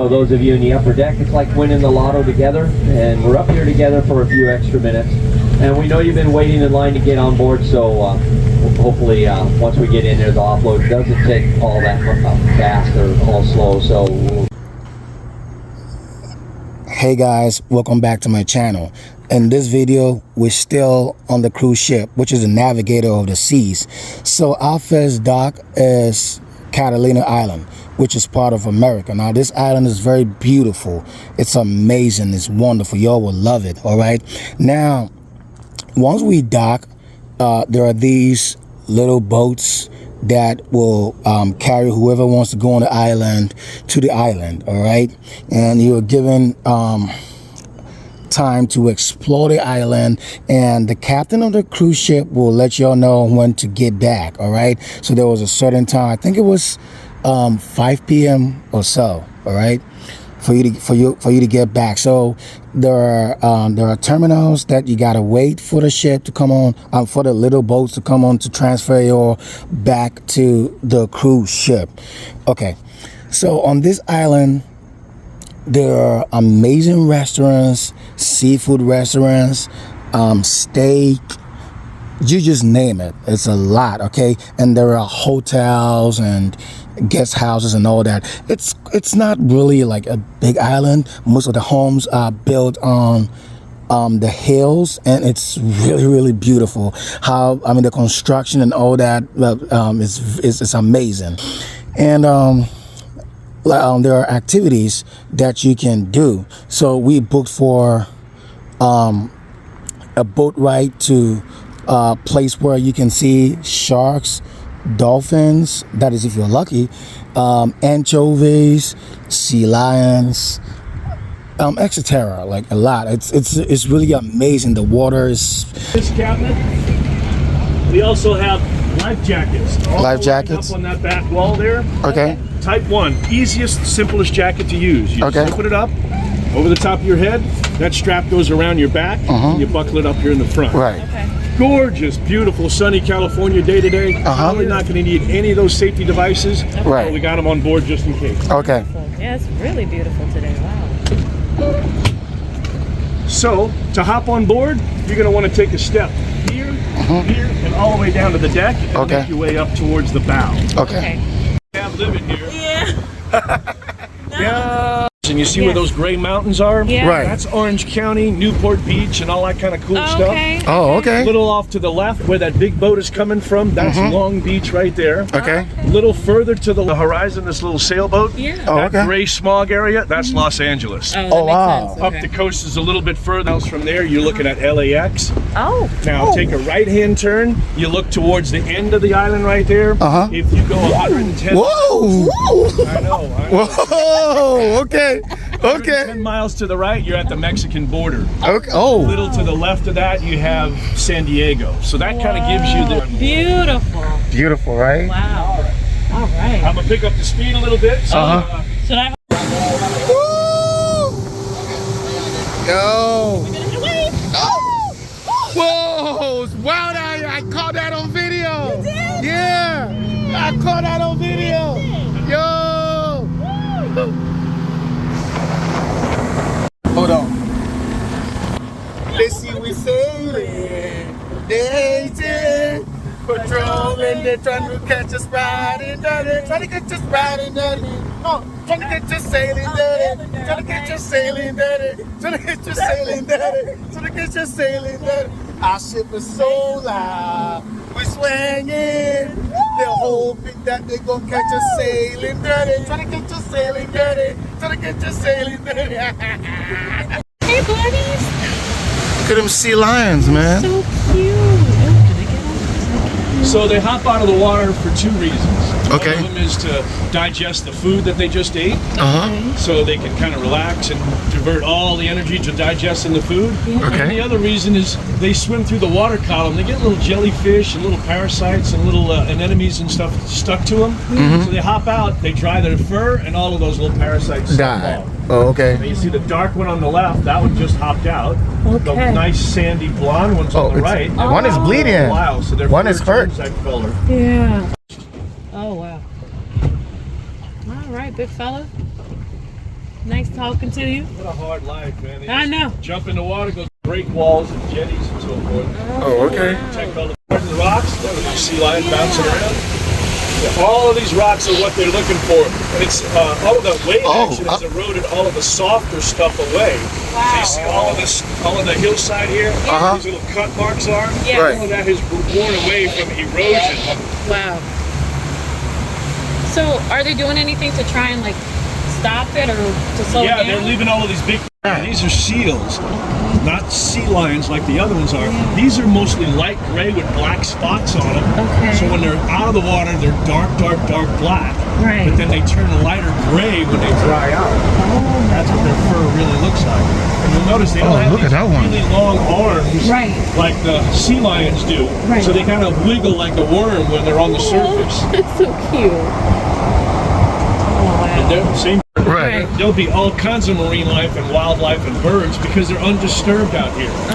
So those of you in the upper deck, it's like winning the lotto together, and we're up here together for a few extra minutes. And we know you've been waiting in line to get on board, so hopefully once we get in there, the offload doesn't take all that fast or all slow. So hey guys, welcome back to my channel. In this video, we're still on the cruise ship, which is the Navigator of the seas. So our first dock is Catalina Island, which is part of America. Now this island is very beautiful. It's amazing. It's wonderful. Y'all will love it. All right. Now, once we dock, there are these little boats that will carry whoever wants to go on the island to the island. All right. And you're given time to explore the island, and the captain of the cruise ship will let y'all know when to get back. All right. So there was a certain time, I think it was 5 p.m. or so, all right, for you to get back. So there are terminals that you gotta wait for the ship to come on, for the little boats to come on to transfer you back to the cruise ship. Okay, so on this island there are amazing restaurants, seafood restaurants, steak, you just name it. It's a lot. Okay. And there are hotels and guest houses and all that. It's not really like a big island. Most of the homes are built on the hills, and it's really beautiful. How, I mean, the construction and all that is amazing. And there are activities that you can do. So we booked for a boat ride to a place where you can see sharks, dolphins, that is if you're lucky, anchovies, sea lions, etc. Like a lot. It's really amazing. The water is. This cabinet. We also have life jackets. Life jackets up on that back wall there. Okay. Type 1, easiest, simplest jacket to use. You okay. just open it up over the top of your head. That strap goes around your back. And you buckle it up here in the front. Right. Okay. Gorgeous, beautiful, sunny California day today. Probably not going to need any of those safety devices. Okay. Right. But we got them on board just in case. Okay. Yeah, it's really beautiful today. Wow. So to hop on board, you're going to want to take a step here, here, and all the way down to the deck, and make your way up towards the bow. Okay. Have living here. Yeah. Yeah. And you see where those gray mountains are? Yeah. Right. That's Orange County, Newport Beach, and all that kind of cool stuff. Oh, okay. A little off to the left where that big boat is coming from, that's Long Beach right there. Okay. A little further to the horizon, this little sailboat. Yeah. Oh, that gray smog area, that's Los Angeles. Oh, wow. Up the coast is a little bit further from there, you're looking at LAX. Oh. Now take a right-hand turn, you look towards the end of the island right there. If you go 110 Whoa! I know. Whoa! Okay. Okay. 10 miles to the right, you're at the Mexican border. Okay. A Oh. little to the left of that, you have San Diego. So that kind of gives you the... Beautiful. Beautiful, right? Wow. All right. I'm going to pick up the speed a little bit. So, Should I? Woo! Yo. Oh. Whoa! It's wild out here. I caught that on video. You did? Yeah. I caught that on video. Yo. Hold on. They see we sailing, dating, patrolling, they're trying to catch us riding dirty, trying to get us riding dirty. Oh, trying to get you sailing dirty, trying to get you sailing dirty, trying to get you sailing dirty, trying to get you sailing dirty. Our ship is so loud, we're swinging. They're hoping that they're gonna catch us sailing dirty, trying to get you sailing dirty, trying to get you sailing dirty. Hey, buddies. Look at them sea lions, man. So cute. Oh, can I get on? So they hop out of the water for two reasons. Okay. One of them is to digest the food that they just ate. So they can kind of relax and divert all the energy to digesting the food. Okay. And the other reason is they swim through the water column. They get little jellyfish and little parasites and little anemones and stuff stuck to them. So they hop out, they dry their fur, and all of those little parasites Die. fall. Oh, okay. Now you see the dark one on the left, that one just hopped out. The nice sandy blonde one's on the right. One is bleeding. Wow, so their One fur is hurt. turns that color. Yeah. Oh, wow. All right, big fella. Nice talking to you. What a hard life, man. They I just know. Jump in the water, go break walls and jetties and so forth. Oh, okay. Protect all the rocks. There was a sea lion bouncing around. Yeah, all of these rocks are what they're looking for. And it's all of the wave action has eroded all of the softer stuff away. Wow. So you see all of the hillside here, these little cut marks are. Yeah. Right. All of that has worn away from erosion. Wow. So, are they doing anything to try and like stop it or to slow it Yeah, down? they're leaving all of these big. These are seals, not sea lions like the other ones are. These are mostly light gray with black spots on them. Okay. So when they're out of the water, they're dark black. Right. But then they turn a lighter gray when they dry out. That's what their fur really looks like. And you'll notice they don't have look these at that one. really long arms Right. like the sea lions do. Right. So they kind of wiggle like a worm when they're on the surface. That's so cute. Oh wow. And they're the same. Right. There'll be all kinds of marine life and wildlife and birds because they're undisturbed out here. There's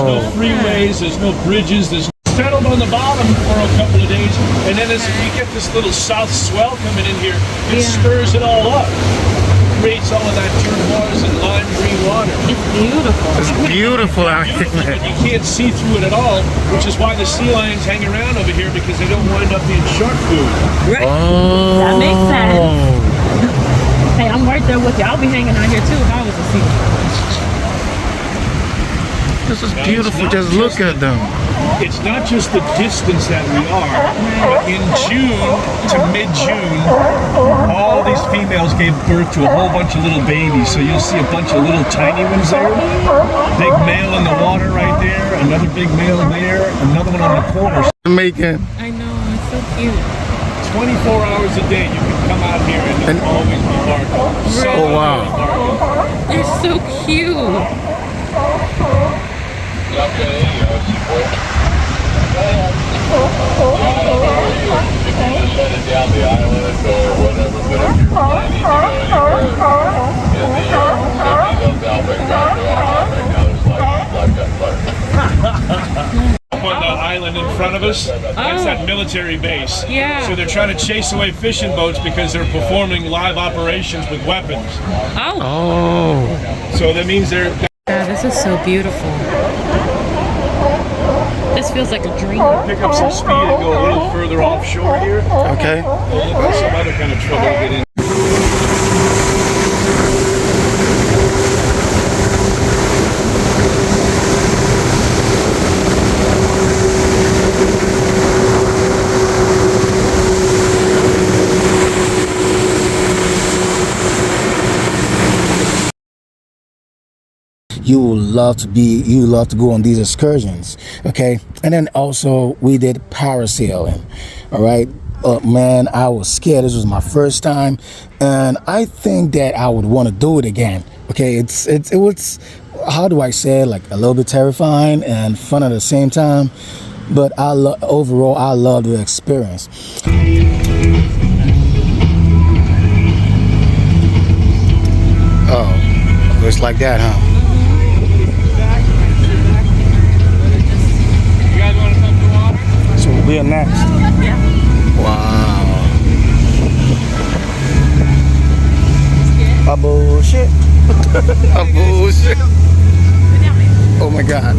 no Oh. freeways, there's no bridges, there's settled on the bottom for a couple of days, and then as we get this little south swell coming in here, it stirs it all up. Creates all of that turquoise and lime green water. It's beautiful. It's beautiful out here, Beautiful, man. but you can't see through it at all, which is why the sea lions hang around over here because they don't wind up being shark food. Right. Oh. That makes sense. Hey, I'm right there with you. I'll be hanging out here too if I was a sea lion. This is Now, beautiful. it's not Just look at them. It's not just the distance that we are, but in June to mid-June, all these females gave birth to a whole bunch of little babies. So you'll see a bunch of little tiny ones there. Big male in the water right there, another big male there, another one on the corner. Making. I know. It's so cute. 24 hours a day you can come out here and there'll always be barking. So Oh, wow. barking. They're so cute. Down the island or whatever, but if you're planning to go anywhere in the those Alpine right now, there's like that. Up on the island in front of us, that's that military base. Yeah. So they're trying to chase away fishing boats because they're performing live operations with weapons. Oh. Oh. So that means they're Yeah, this is so beautiful. This feels like a dream. pick up some speed and go a little further offshore here. Okay. We'll look for some other kind of trouble to get in. You love to go on these excursions, okay? And then also we did parasailing, all right? Man, I was scared. This was my first time, and I think that I would want to do it again. Okay, it was, how do I say it, like a little bit terrifying and fun at the same time, but overall I love the experience. Oh, it's like that, huh? You guys want to come to the water? So we are next. Wow. A bullshit. A bullshit. Oh my god.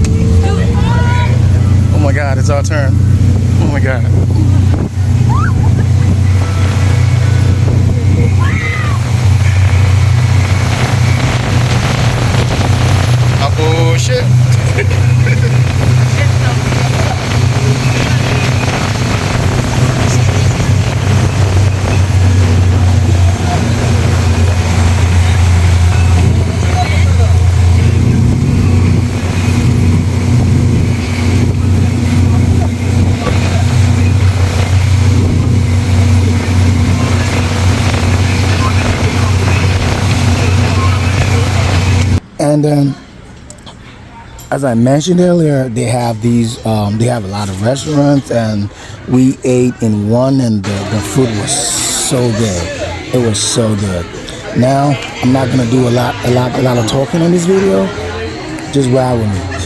Oh my god, it's our turn. Oh my god. A bullshit. And as I mentioned earlier, they have these. They have a lot of restaurants, and we ate in one, and the food was so good. It was so good. Now I'm not gonna do a lot of talking in this video. Just ride with me.